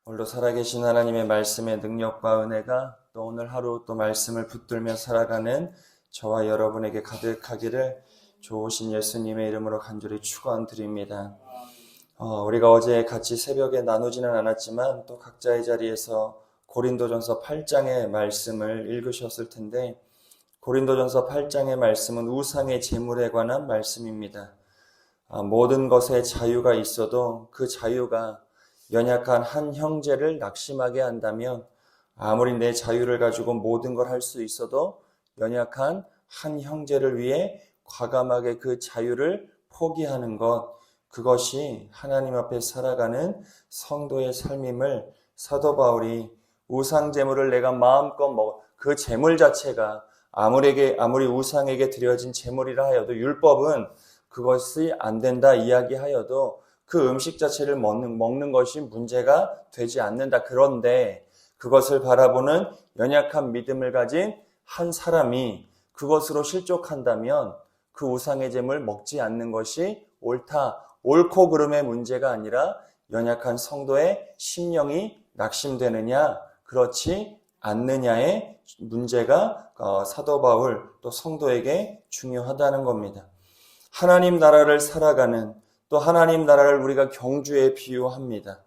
오늘도 살아계신 하나님의 말씀의 능력과 은혜가 또 오늘 하루 또 말씀을 붙들며 살아가는 저와 여러분에게 가득하기를 좋으신 예수님의 이름으로 간절히 축원드립니다. 우리가 어제 같이 새벽에 나누지는 않았지만 또 각자의 자리에서 고린도전서 8장의 말씀을 읽으셨을 텐데, 고린도전서 8장의 말씀은 우상의 제물에 관한 말씀입니다. 모든 것에 자유가 있어도 그 자유가 연약한 한 형제를 낙심하게 한다면, 아무리 내 자유를 가지고 모든 걸 할 수 있어도 연약한 한 형제를 위해 과감하게 그 자유를 포기하는 것, 그것이 하나님 앞에 살아가는 성도의 삶임을 사도 바울이 우상 제물을 내가 마음껏 그 제물 자체가 아무리 우상에게 드려진 제물이라 하여도 율법은 그것이 안 된다 이야기하여도 그 음식 자체를 먹는 것이 문제가 되지 않는다. 그런데 그것을 바라보는 연약한 믿음을 가진 한 사람이 그것으로 실족한다면 그 우상의 제물 먹지 않는 것이 옳고 그름의 문제가 아니라 연약한 성도의 심령이 낙심되느냐, 그렇지 않느냐의 문제가 사도 바울 또 성도에게 중요하다는 겁니다. 하나님 나라를 살아가는, 또 하나님 나라를 우리가 경주에 비유합니다.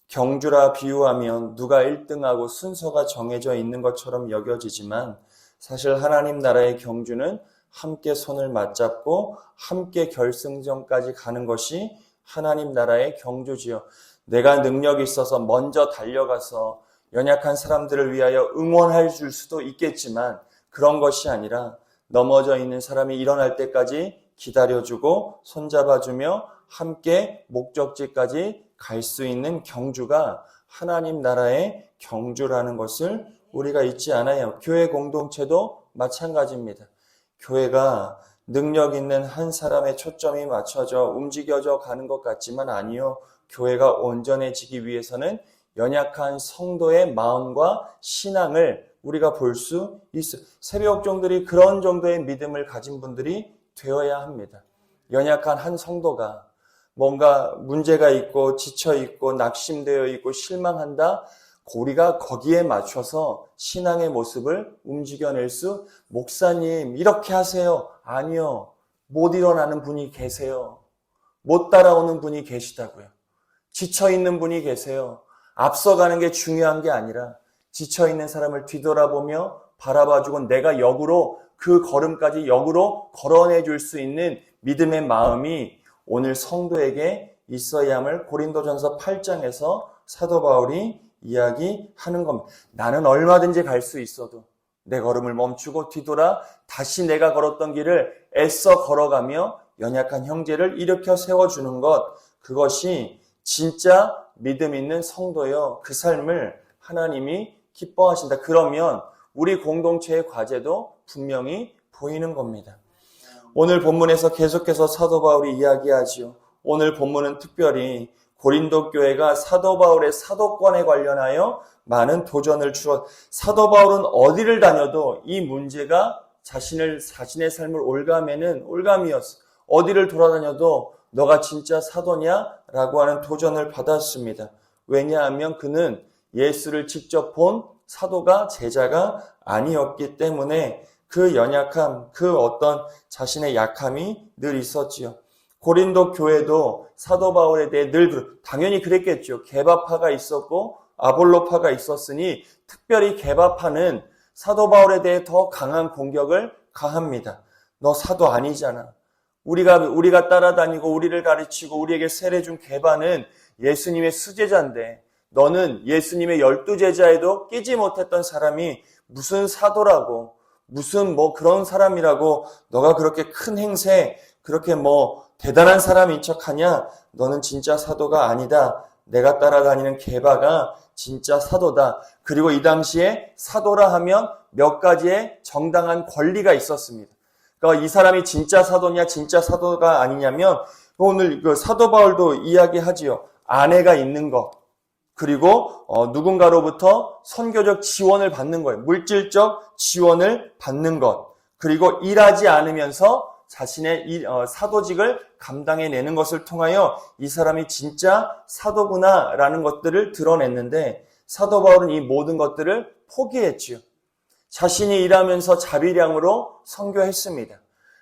경주라 비유하면 누가 1등하고 순서가 정해져 있는 것처럼 여겨지지만, 사실 하나님 나라의 경주는 함께 손을 맞잡고 함께 결승전까지 가는 것이 하나님 나라의 경주지요. 내가 능력이 있어서 먼저 달려가서 연약한 사람들을 위하여 응원해 줄 수도 있겠지만, 그런 것이 아니라 넘어져 있는 사람이 일어날 때까지 기다려주고 손잡아주며 함께 목적지까지 갈 수 있는 경주가 하나님 나라의 경주라는 것을 우리가 잊지 않아요. 교회 공동체도 마찬가지입니다. 교회가 능력 있는 한 사람의 초점이 맞춰져 움직여져 가는 것 같지만 아니요. 교회가 온전해지기 위해서는 연약한 성도의 마음과 신앙을 우리가 볼 수 있어요. 새벽종들이 그런 정도의 믿음을 가진 분들이 되어야 합니다. 연약한 한 성도가 뭔가 문제가 있고 지쳐있고 낙심되어 있고 실망한다, 우리가 거기에 맞춰서 신앙의 모습을 움직여낼 수, 목사님 이렇게 하세요. 아니요. 못 일어나는 분이 계세요. 못 따라오는 분이 계시다고요. 지쳐있는 분이 계세요. 앞서가는 게 중요한 게 아니라 지쳐있는 사람을 뒤돌아보며 바라봐주고 내가 역으로 그 걸음까지 역으로 걸어내줄 수 있는 믿음의 마음이 오늘 성도에게 있어야 함을 고린도전서 8장에서 사도 바울이 이야기하는 겁니다. 나는 얼마든지 갈 수 있어도 내 걸음을 멈추고 뒤돌아 다시 내가 걸었던 길을 애써 걸어가며 연약한 형제를 일으켜 세워주는 것, 그것이 진짜 믿음 있는 성도여, 그 삶을 하나님이 기뻐하신다. 그러면 우리 공동체의 과제도 분명히 보이는 겁니다. 오늘 본문에서 계속해서 사도 바울이 이야기하지요. 오늘 본문은 특별히 고린도 교회가 사도 바울의 사도권에 관련하여 많은 도전을 주었. 사도 바울은 어디를 다녀도 이 문제가 자신의 삶을 올감이었어. 어디를 돌아다녀도 너가 진짜 사도냐? 라고 하는 도전을 받았습니다. 왜냐하면 그는 예수를 직접 본 사도가 제자가 아니었기 때문에 그 연약함, 그 어떤 자신의 약함이 늘 있었지요. 고린도 교회도 사도 바울에 대해 늘 당연히 그랬겠죠. 개바파가 있었고 아볼로파가 있었으니 특별히 개바파는 사도 바울에 대해 더 강한 공격을 가합니다. 너 사도 아니잖아. 우리가 따라다니고 우리를 가르치고 우리에게 세례준 개바는 예수님의 수제자인데 너는 예수님의 12제자에도 끼지 못했던 사람이 무슨 사도라고, 무슨 그런 사람이라고 너가 그렇게 큰 행세, 그렇게 대단한 사람인 척하냐? 너는 진짜 사도가 아니다. 내가 따라다니는 개바가 진짜 사도다. 그리고 이 당시에 사도라 하면 몇 가지의 정당한 권리가 있었습니다. 그러니까 이 사람이 진짜 사도냐 진짜 사도가 아니냐면 오늘 사도 바울도 이야기하지요. 아내가 있는 것, 그리고 누군가로부터 선교적 지원을 받는 거예요. 물질적 지원을 받는 것, 그리고 일하지 않으면서 자신의 사도직을 감당해내는 것을 통하여 이 사람이 진짜 사도구나라는 것들을 드러냈는데, 사도 바울은 이 모든 것들을 포기했지요. 자신이 일하면서 자비량으로 선교했습니다.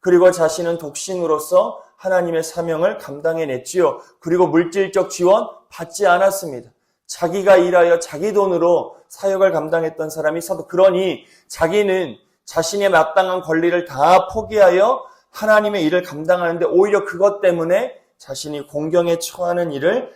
그리고 자신은 독신으로서 하나님의 사명을 감당해냈지요. 그리고 물질적 지원 받지 않았습니다. 자기가 일하여 자기 돈으로 사역을 감당했던 사람이 사도, 그러니 자기는 자신의 마땅한 권리를 다 포기하여 하나님의 일을 감당하는데 오히려 그것 때문에 자신이 공경에 처하는 일을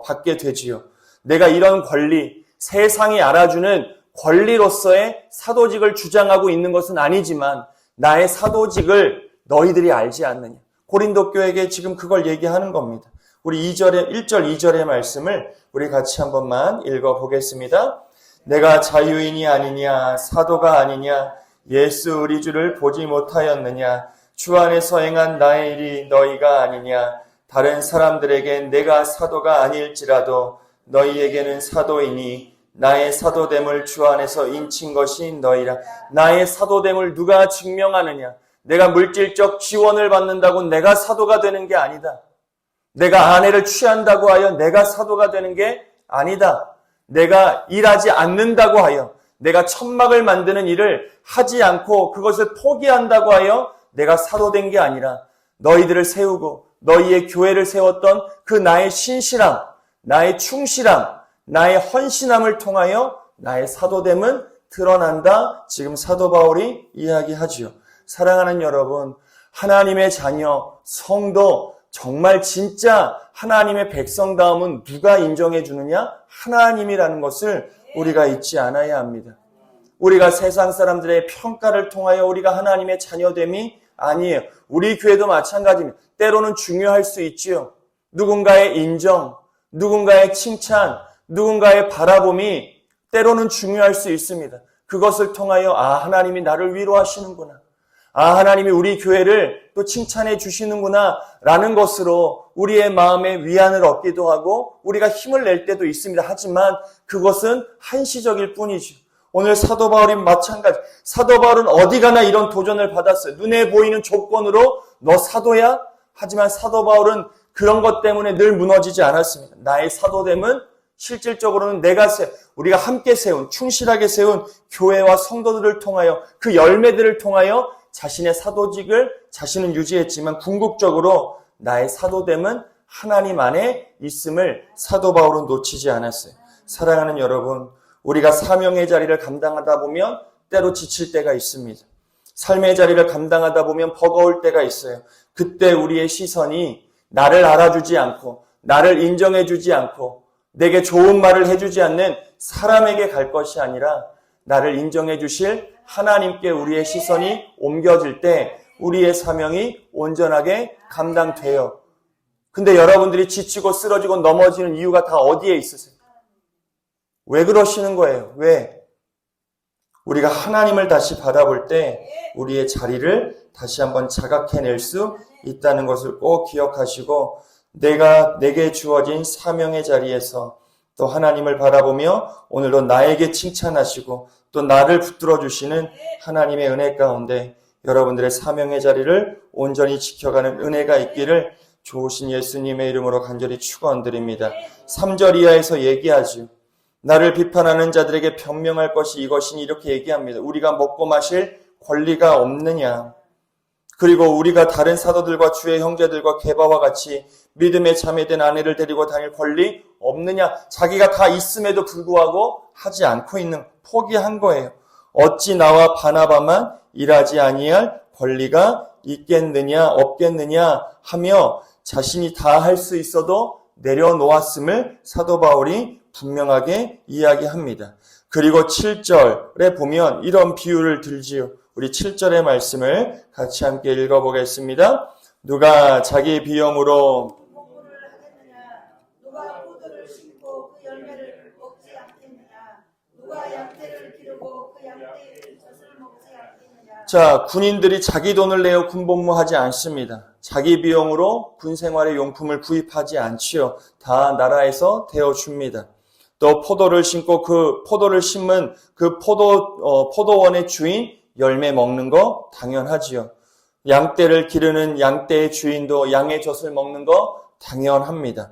받게 되지요. 내가 이런 권리, 세상이 알아주는 권리로서의 사도직을 주장하고 있는 것은 아니지만 나의 사도직을 너희들이 알지 않느냐. 고린도 교회에게 지금 그걸 얘기하는 겁니다. 우리 1절 2절의 말씀을 우리 같이 한 번만 읽어보겠습니다. 내가 자유인이 아니냐, 사도가 아니냐, 예수 우리 주를 보지 못하였느냐, 주 안에서 행한 나의 일이 너희가 아니냐, 다른 사람들에겐 내가 사도가 아닐지라도 너희에게는 사도이니 나의 사도됨을 주 안에서 인친 것이 너희라. 나의 사도됨을 누가 증명하느냐? 내가 물질적 지원을 받는다고 내가 사도가 되는 게 아니다. 내가 아내를 취한다고 하여 내가 사도가 되는 게 아니다. 내가 일하지 않는다고 하여, 내가 천막을 만드는 일을 하지 않고 그것을 포기한다고 하여 내가 사도된 게 아니라, 너희들을 세우고 너희의 교회를 세웠던 그 나의 신실함, 나의 충실함, 나의 헌신함을 통하여 나의 사도됨은 드러난다. 지금 사도 바울이 이야기하지요. 사랑하는 여러분, 하나님의 자녀, 성도, 정말 진짜 하나님의 백성다움은 누가 인정해 주느냐? 하나님이라는 것을 우리가 잊지 않아야 합니다. 우리가 세상 사람들의 평가를 통하여 우리가 하나님의 자녀됨이 아니에요. 우리 교회도 마찬가지입니다. 때로는 중요할 수 있지요. 누군가의 인정, 누군가의 칭찬, 누군가의 바라봄이 때로는 중요할 수 있습니다. 그것을 통하여 하나님이 나를 위로하시는구나, 하나님이 우리 교회를 또 칭찬해 주시는구나 라는 것으로 우리의 마음에 위안을 얻기도 하고 우리가 힘을 낼 때도 있습니다. 하지만 그것은 한시적일 뿐이죠. 오늘 사도 바울이 마찬가지. 사도 바울은 어디 가나 이런 도전을 받았어요. 눈에 보이는 조건으로 너 사도야? 하지만 사도 바울은 그런 것 때문에 늘 무너지지 않았습니다. 나의 사도됨은 실질적으로는 우리가 함께 세운, 충실하게 세운 교회와 성도들을 통하여, 그 열매들을 통하여 자신의 사도직을 자신은 유지했지만 궁극적으로 나의 사도됨은 하나님 안에 있음을 사도 바울은 놓치지 않았어요. 사랑하는 여러분, 우리가 사명의 자리를 감당하다 보면 때로 지칠 때가 있습니다. 삶의 자리를 감당하다 보면 버거울 때가 있어요. 그때 우리의 시선이 나를 알아주지 않고, 나를 인정해주지 않고, 내게 좋은 말을 해주지 않는 사람에게 갈 것이 아니라 나를 인정해 주실 하나님께 우리의 시선이 옮겨질 때 우리의 사명이 온전하게 감당돼요. 근데 여러분들이 지치고 쓰러지고 넘어지는 이유가 다 어디에 있으세요? 왜 그러시는 거예요? 왜? 우리가 하나님을 다시 바라볼 때 우리의 자리를 다시 한번 자각해낼 수 있다는 것을 꼭 기억하시고, 내게 주어진 사명의 자리에서 또 하나님을 바라보며 오늘도 나에게 칭찬하시고 또 나를 붙들어 주시는 하나님의 은혜 가운데 여러분들의 사명의 자리를 온전히 지켜가는 은혜가 있기를 좋으신 예수님의 이름으로 간절히 축원드립니다. 3절 이하에서 얘기하죠. 나를 비판하는 자들에게 변명할 것이 이것이니, 이렇게 얘기합니다. 우리가 먹고 마실 권리가 없느냐? 그리고 우리가 다른 사도들과 주의 형제들과 게바와 같이 믿음에 참여된 아내를 데리고 다닐 권리 없느냐? 자기가 다 있음에도 불구하고 하지 않고 있는, 포기한 거예요. 어찌 나와 바나바만 일하지 아니할 권리가 있겠느냐 없겠느냐 하며 자신이 다 할 수 있어도 내려놓았음을 사도 바울이 분명하게 이야기합니다. 그리고 7절에 보면 이런 비유를 들지요. 우리 7절의 말씀을 같이 함께 읽어보겠습니다. 누가 자기 비용으로 누가 포도를 심고 그 열매를 먹지 않겠느냐? 누가 양떼를 기르고 그 양떼의 젖을 먹지 않겠느냐? 자, 군인들이 자기 돈을 내어 군복무하지 않습니다. 자기 비용으로 군 생활의 용품을 구입하지 않지요. 다 나라에서 대어줍니다. 또 포도를 심고 그 포도를 심은 그 포도원의 주인 열매 먹는 거 당연하지요. 양떼를 기르는 양떼의 주인도 양의 젖을 먹는 거 당연합니다.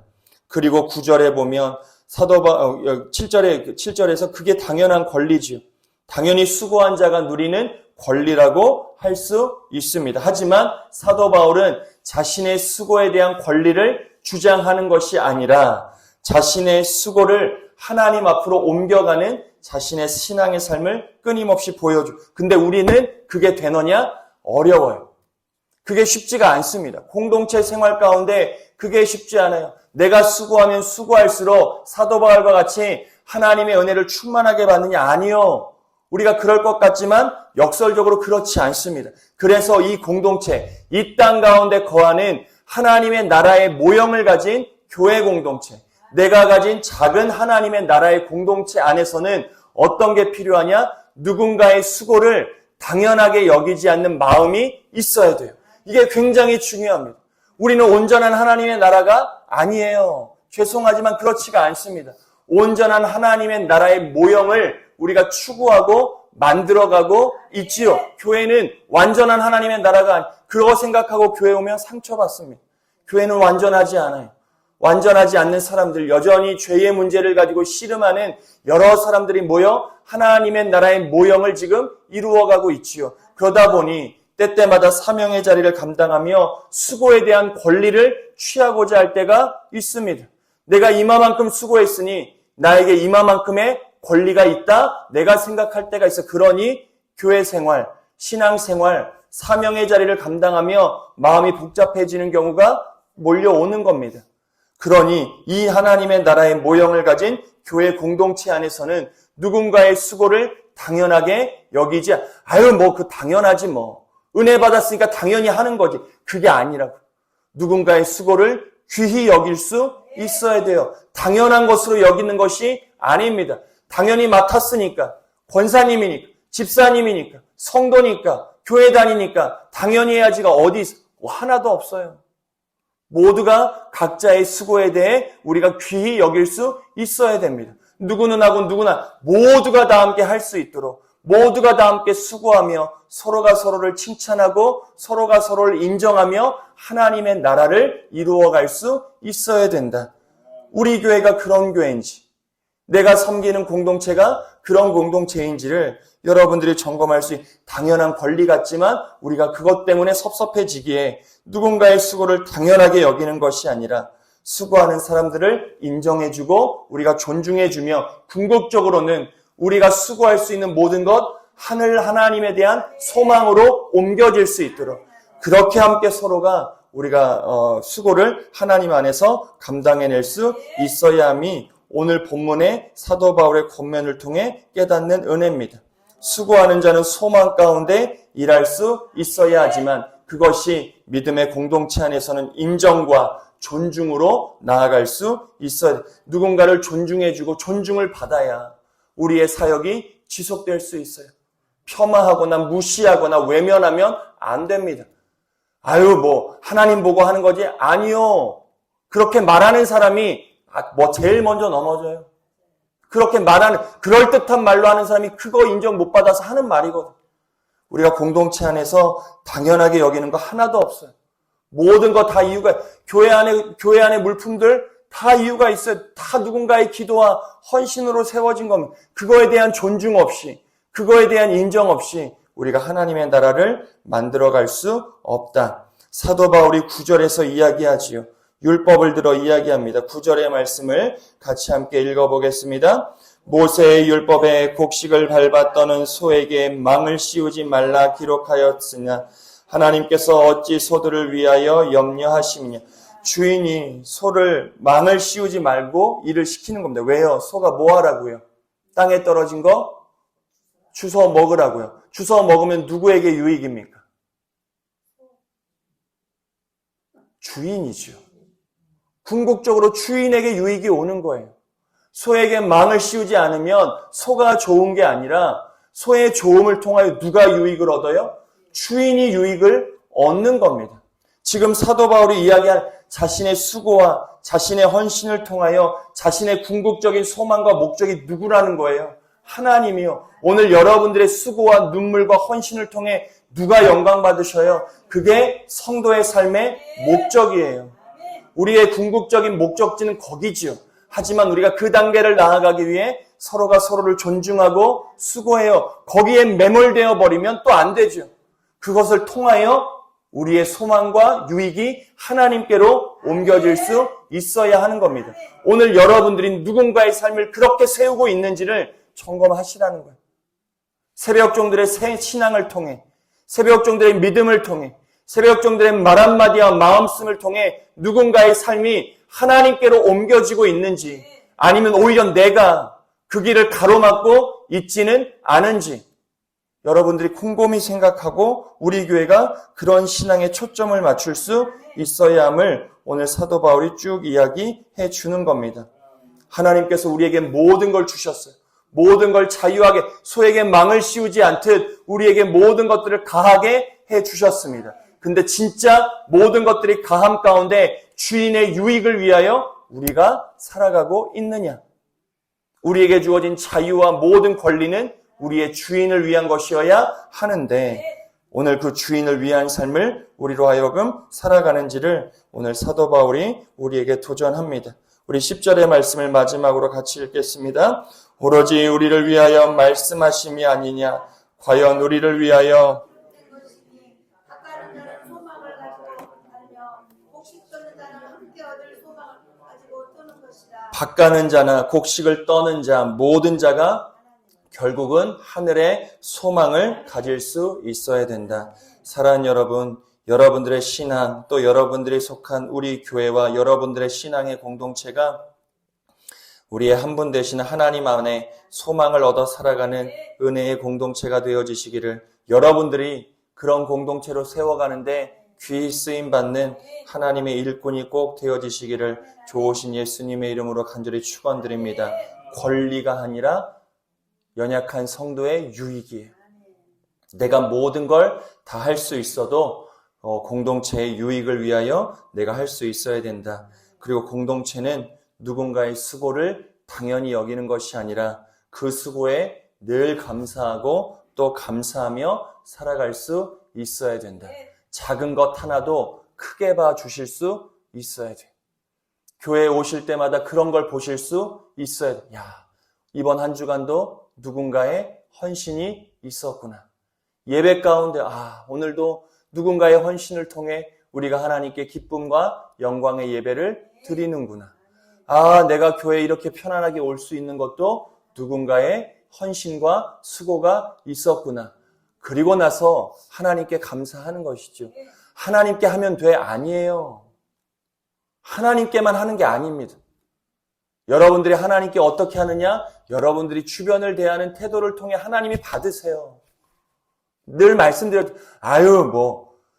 그리고 9절에 보면 7절에서 그게 당연한 권리지요. 당연히 수고한 자가 누리는 권리라고 할 수 있습니다. 하지만 사도 바울은 자신의 수고에 대한 권리를 주장하는 것이 아니라 자신의 수고를 하나님 앞으로 옮겨가는 자신의 신앙의 삶을 끊임없이 보여줘. 근데 우리는 그게 되느냐? 어려워요. 그게 쉽지가 않습니다. 공동체 생활 가운데 그게 쉽지 않아요. 내가 수고하면 수고할수록 사도 바울과 같이 하나님의 은혜를 충만하게 받느냐? 아니요. 우리가 그럴 것 같지만 역설적으로 그렇지 않습니다. 그래서 이 공동체, 이 땅 가운데 거하는 하나님의 나라의 모형을 가진 교회 공동체, 내가 가진 작은 하나님의 나라의 공동체 안에서는 어떤 게 필요하냐? 누군가의 수고를 당연하게 여기지 않는 마음이 있어야 돼요. 이게 굉장히 중요합니다. 우리는 온전한 하나님의 나라가 아니에요. 죄송하지만 그렇지가 않습니다. 온전한 하나님의 나라의 모형을 우리가 추구하고 만들어가고 있지요. 교회는 완전한 하나님의 나라가 아니에요. 그거 생각하고 교회 오면 상처받습니다. 교회는 완전하지 않아요. 완전하지 않는 사람들, 여전히 죄의 문제를 가지고 씨름하는 여러 사람들이 모여 하나님의 나라의 모형을 지금 이루어가고 있지요. 그러다 보니 때때마다 사명의 자리를 감당하며 수고에 대한 권리를 취하고자 할 때가 있습니다. 내가 이마만큼 수고했으니 나에게 이마만큼의 권리가 있다? 내가 생각할 때가 있어. 그러니 교회 생활, 신앙 생활, 사명의 자리를 감당하며 마음이 복잡해지는 경우가 몰려오는 겁니다. 그러니 이 하나님의 나라의 모형을 가진 교회 공동체 안에서는 누군가의 수고를 당연하게 여기지, 그 당연하지 뭐. 은혜 받았으니까 당연히 하는 거지. 그게 아니라고. 누군가의 수고를 귀히 여길 수 있어야 돼요. 당연한 것으로 여기는 것이 아닙니다. 당연히 맡았으니까, 권사님이니까, 집사님이니까, 성도니까, 교회 다니니까 당연히 해야지가 어디 있어? 하나도 없어요. 모두가 각자의 수고에 대해 우리가 귀히 여길 수 있어야 됩니다. 누구는 하고 누구나 모두가 다 함께 할 수 있도록, 모두가 다 함께 수고하며 서로가 서로를 칭찬하고 서로가 서로를 인정하며 하나님의 나라를 이루어갈 수 있어야 된다. 우리 교회가 그런 교회인지, 내가 섬기는 공동체가 그런 공동체인지를 여러분들이 점검할 수 있는 당연한 권리 같지만 우리가 그것 때문에 섭섭해지기에 누군가의 수고를 당연하게 여기는 것이 아니라 수고하는 사람들을 인정해주고 우리가 존중해주며 궁극적으로는 우리가 수고할 수 있는 모든 것 하늘 하나님에 대한 소망으로 옮겨질 수 있도록 그렇게 함께 서로가 우리가 수고를 하나님 안에서 감당해낼 수 있어야 함이 오늘 본문의 사도 바울의 권면을 통해 깨닫는 은혜입니다. 수고하는 자는 소망 가운데 일할 수 있어야 하지만 그것이 믿음의 공동체 안에서는 인정과 존중으로 나아갈 수 있어야 돼. 누군가를 존중해주고 존중을 받아야 우리의 사역이 지속될 수 있어요. 폄하하거나 무시하거나 외면하면 안 됩니다. 하나님 보고 하는 거지? 아니요. 그렇게 말하는 사람이 제일 먼저 넘어져요. 그렇게 말하는, 그럴듯한 말로 하는 사람이 그거 인정 못 받아서 하는 말이거든. 우리가 공동체 안에서 당연하게 여기는 거 하나도 없어요. 모든 거 다 이유가, 교회 안에 물품들 다 이유가 있어요. 다 누군가의 기도와 헌신으로 세워진 겁니다. 그거에 대한 존중 없이, 그거에 대한 인정 없이 우리가 하나님의 나라를 만들어갈 수 없다. 사도 바울이 9절에서 이야기하지요. 율법을 들어 이야기합니다. 9절의 말씀을 같이 함께 읽어보겠습니다. 모세의 율법에 곡식을 밟아 떠는 소에게 망을 씌우지 말라 기록하였으나 하나님께서 어찌 소들을 위하여 염려하시느냐. 주인이 소를 망을 씌우지 말고 일을 시키는 겁니다. 왜요? 소가 뭐 하라고요? 땅에 떨어진 거 주워 먹으라고요. 주워 먹으면 누구에게 유익입니까? 주인이죠. 궁극적으로 주인에게 유익이 오는 거예요. 소에게 망을 씌우지 않으면 소가 좋은 게 아니라 소의 좋음을 통하여 누가 유익을 얻어요? 주인이 유익을 얻는 겁니다. 지금 사도 바울이 이야기한 자신의 수고와 자신의 헌신을 통하여 자신의 궁극적인 소망과 목적이 누구라는 거예요? 하나님이요. 오늘 여러분들의 수고와 눈물과 헌신을 통해 누가 영광 받으셔요? 그게 성도의 삶의 목적이에요. 우리의 궁극적인 목적지는 거기지요. 하지만 우리가 그 단계를 나아가기 위해 서로가 서로를 존중하고 수고해요. 거기에 매몰되어 버리면 또 안 되죠. 그것을 통하여 우리의 소망과 유익이 하나님께로 옮겨질 수 있어야 하는 겁니다. 오늘 여러분들이 누군가의 삶을 그렇게 세우고 있는지를 점검하시라는 거예요. 새벽종들의 새 신앙을 통해, 새벽종들의 믿음을 통해, 새벽종들의 말 한마디와 마음씀을 통해 누군가의 삶이 하나님께로 옮겨지고 있는지, 아니면 오히려 내가 그 길을 가로막고 있지는 않은지 여러분들이 곰곰이 생각하고 우리 교회가 그런 신앙에 초점을 맞출 수 있어야 함을 오늘 사도 바울이 쭉 이야기해 주는 겁니다. 하나님께서 우리에게 모든 걸 주셨어요. 모든 걸 자유하게, 소에게 망을 씌우지 않듯 우리에게 모든 것들을 가하게 해 주셨습니다. 근데 진짜 모든 것들이 가함 가운데 주인의 유익을 위하여 우리가 살아가고 있느냐? 우리에게 주어진 자유와 모든 권리는 우리의 주인을 위한 것이어야 하는데 오늘 그 주인을 위한 삶을 우리로 하여금 살아가는지를 오늘 사도 바울이 우리에게 도전합니다. 우리 10절의 말씀을 마지막으로 같이 읽겠습니다. 오로지 우리를 위하여 말씀하심이 아니냐? 과연 우리를 위하여 밭가는 자는 소망을 가지고 달며 곡식 떠는 자는 함께 얻을 소망을 가지고 떠는 것이다. 밭 가는 자나 곡식을 떠는 자 모든 자가 결국은 하늘의 소망을 가질 수 있어야 된다. 사랑하는 여러분, 여러분들의 신앙, 또 여러분들이 속한 우리 교회와 여러분들의 신앙의 공동체가 우리의 한 분 되신 하나님 안에 소망을 얻어 살아가는 은혜의 공동체가 되어지시기를, 여러분들이 그런 공동체로 세워가는데 귀히 쓰임받는 하나님의 일꾼이 꼭 되어지시기를 좋으신 예수님의 이름으로 간절히 축원드립니다. 권리가 아니라 연약한 성도의 유익이에요. 내가 모든 걸 다 할 수 있어도 공동체의 유익을 위하여 내가 할 수 있어야 된다. 그리고 공동체는 누군가의 수고를 당연히 여기는 것이 아니라 그 수고에 늘 감사하고 또 감사하며 살아갈 수 있어야 된다. 작은 것 하나도 크게 봐주실 수 있어야 돼. 교회에 오실 때마다 그런 걸 보실 수 있어야 돼. 야, 이번 한 주간도 누군가의 헌신이 있었구나. 예배 가운데 오늘도 누군가의 헌신을 통해 우리가 하나님께 기쁨과 영광의 예배를 드리는구나. 내가 교회에 이렇게 편안하게 올 수 있는 것도 누군가의 헌신과 수고가 있었구나. 그리고 나서 하나님께 감사하는 것이죠. 하나님께 하면 돼? 아니에요. 하나님께만 하는 게 아닙니다. 여러분들이 하나님께 어떻게 하느냐? 여러분들이 주변을 대하는 태도를 통해 하나님이 받으세요. 늘 말씀드렸죠.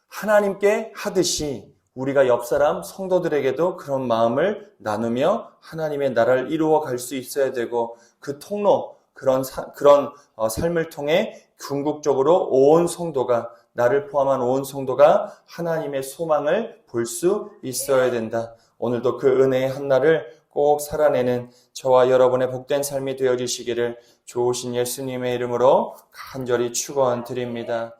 하나님께 하듯이 우리가 옆 사람 성도들에게도 그런 마음을 나누며 하나님의 나라를 이루어 갈 수 있어야 되고, 그 통로, 그런 삶을 통해 궁극적으로 온 성도가, 나를 포함한 온 성도가 하나님의 소망을 볼 수 있어야 된다. 오늘도 그 은혜의 한날을 꼭 살아내는 저와 여러분의 복된 삶이 되어지시기를 좋으신 예수님의 이름으로 간절히 축원드립니다.